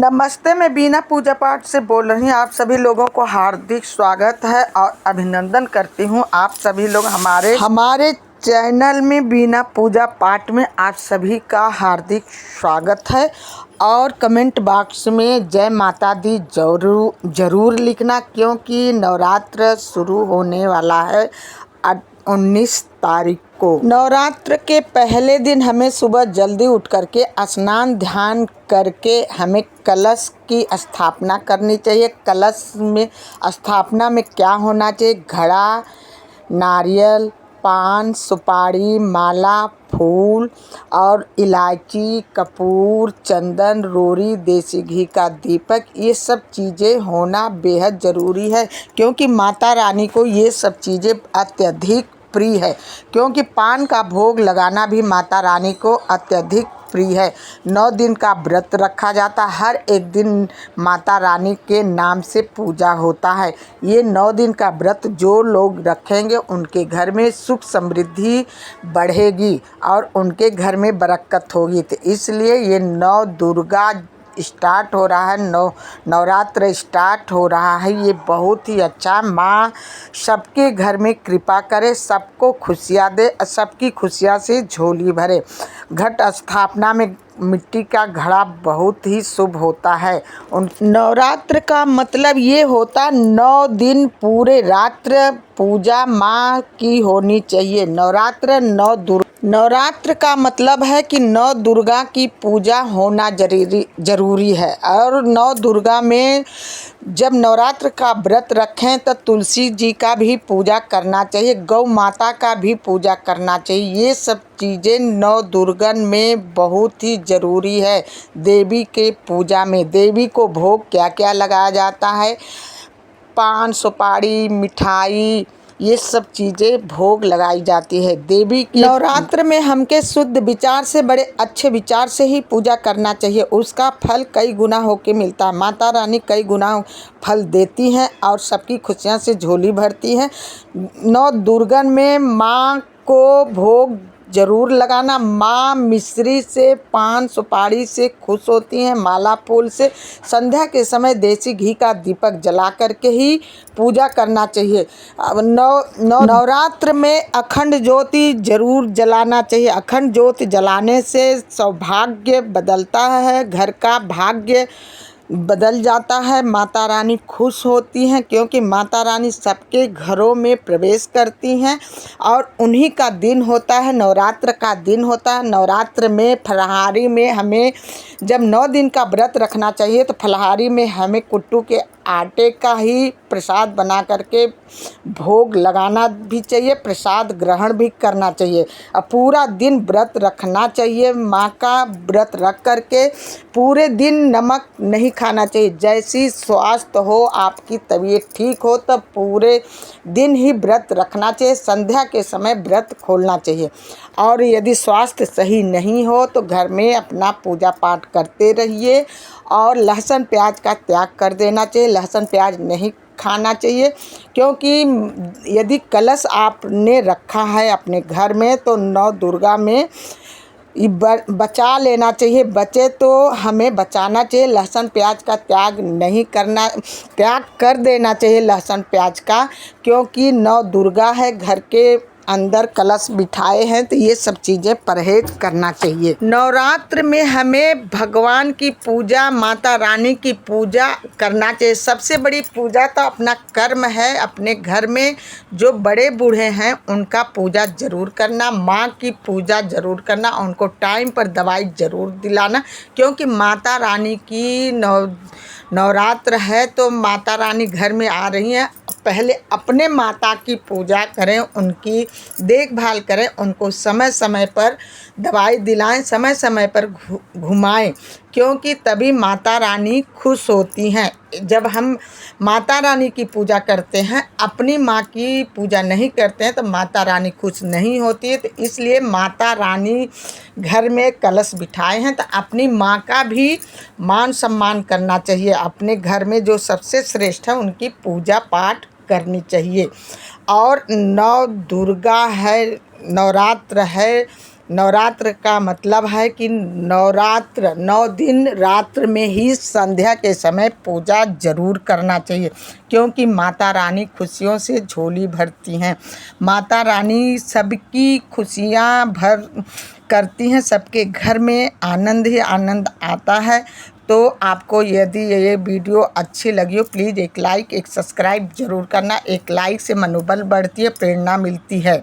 नमस्ते, मैं बीना पूजा पाठ से बोल रही हूँ। आप सभी लोगों को हार्दिक स्वागत है और अभिनंदन करती हूँ। आप सभी लोग हमारे चैनल में बीना पूजा पाठ में आप सभी का हार्दिक स्वागत है। और कमेंट बॉक्स में जय माता दी ज़रूर लिखना, क्योंकि नवरात्र शुरू होने वाला है 19 तारीख को। नवरात्र के पहले दिन हमें सुबह जल्दी उठ करके स्नान ध्यान करके हमें कलश की स्थापना करनी चाहिए। कलश में स्थापना में क्या होना चाहिए? घड़ा, नारियल, पान, सुपारी, माला, फूल और इलायची, कपूर, चंदन, रोरी, देसी घी का दीपक, ये सब चीज़ें होना बेहद ज़रूरी है, क्योंकि माता रानी को ये सब चीज़ें अत्यधिक प्रिय है। क्योंकि पान का भोग लगाना भी माता रानी को अत्यधिक प्रिय है। 9 दिन का व्रत रखा जाता है। हर एक दिन माता रानी के नाम से पूजा होता है। ये 9 दिन का व्रत जो लोग रखेंगे उनके घर में सुख समृद्धि बढ़ेगी और उनके घर में बरकत होगी। तो इसलिए ये 9 दुर्गा स्टार्ट हो रहा है, नवरात्र स्टार्ट हो रहा है। ये बहुत ही अच्छा, माँ सबके घर में कृपा करे, सबको खुशियाँ दे, सबकी खुशियाँ से झोली भरे। घट स्थापना में मिट्टी का घड़ा बहुत ही शुभ होता है। नवरात्र का मतलब ये होता 9 दिन पूरे रात्र पूजा माँ की होनी चाहिए। नवरात्र का मतलब है कि 9 दुर्गा की पूजा होना जरूरी है। और 9 दुर्गा में जब नवरात्र का व्रत रखें तो तुलसी जी का भी पूजा करना चाहिए, गौ माता का भी पूजा करना चाहिए। ये सब चीज़ें 9 दुर्गन में बहुत ही ज़रूरी है। देवी के पूजा में देवी को भोग क्या क्या लगाया जाता है? पान, सुपारी, मिठाई, ये सब चीज़ें भोग लगाई जाती है देवी की। नवरात्र में हमके शुद्ध विचार से, बड़े अच्छे विचार से ही पूजा करना चाहिए। उसका फल कई गुना होके मिलता है। माता रानी कई गुना फल देती हैं और सबकी खुशियाँ से झोली भरती हैं। 9 दुर्गन में माँ को भोग ज़रूर लगाना। माँ मिश्री से, पान सुपारी से खुश होती हैं, माला फूल से। संध्या के समय देसी घी का दीपक जला करके ही पूजा करना चाहिए। नवरात्र में अखंड ज्योति ज़रूर जलाना चाहिए। अखंड ज्योति जलाने से सौभाग्य बदलता है, घर का भाग्य बदल जाता है। माता रानी खुश होती हैं, क्योंकि माता रानी सबके घरों में प्रवेश करती हैं और उन्हीं का दिन होता है, नवरात्र का दिन होता है। नवरात्र में फलाहारी में हमें जब 9 दिन का व्रत रखना चाहिए तो फलाहारी में हमें कुट्टू के आटे का ही प्रसाद बना करके भोग लगाना भी चाहिए, प्रसाद ग्रहण भी करना चाहिए। और पूरा दिन व्रत रखना चाहिए। माँ का व्रत रख करके पूरे दिन नमक नहीं खाना चाहिए। जैसी स्वास्थ्य हो, आपकी तबीयत ठीक हो, तब पूरे दिन ही व्रत रखना चाहिए। संध्या के समय व्रत खोलना चाहिए। और यदि स्वास्थ्य सही नहीं हो तो घर में अपना पूजा पाठ करते रहिए और लहसुन प्याज का त्याग कर देना चाहिए। लहसुन प्याज नहीं खाना चाहिए, क्योंकि यदि कलश आपने रखा है अपने घर में तो 9 दुर्गा में बचा लेना चाहिए। बचे तो हमें बचाना चाहिए। लहसुन प्याज का त्याग नहीं करना, त्याग कर देना चाहिए लहसुन प्याज का, क्योंकि 9 दुर्गा है, घर के अंदर कलश बिठाए हैं, तो ये सब चीज़ें परहेज करना चाहिए। नवरात्र में हमें भगवान की पूजा, माता रानी की पूजा करना चाहिए। सबसे बड़ी पूजा तो अपना कर्म है। अपने घर में जो बड़े बूढ़े हैं उनका पूजा ज़रूर करना, माँ की पूजा ज़रूर करना, उनको टाइम पर दवाई ज़रूर दिलाना, क्योंकि माता रानी की नवरात्र है तो माता रानी घर में आ रही हैं। पहले अपने माता की पूजा करें, उनकी देखभाल करें, उनको समय समय पर दवाई दिलाएं, समय समय पर घुमाएं, क्योंकि तभी माता रानी खुश होती हैं। जब हम माता रानी की पूजा करते हैं, अपनी माँ की पूजा नहीं करते हैं, तो माता रानी खुश नहीं होती है। तो इसलिए माता रानी घर में कलश बिठाए हैं तो अपनी माँ का भी मान सम्मान करना चाहिए। अपने घर में जो सबसे श्रेष्ठ है उनकी पूजा पाठ करनी चाहिए। और 9 दुर्गा है, नवरात्र है, नवरात्र का मतलब है कि नवरात्र 9 दिन रात्र में ही संध्या के समय पूजा ज़रूर करना चाहिए, क्योंकि माता रानी खुशियों से झोली भरती हैं। माता रानी सबकी खुशियाँ भर करती हैं, सबके घर में आनंद ही आनंद आता है। तो आपको यदि ये वीडियो अच्छी लगी हो, प्लीज़ एक लाइक एक सब्सक्राइब ज़रूर करना। एक लाइक से मनोबल बढ़ती है, प्रेरणा मिलती है।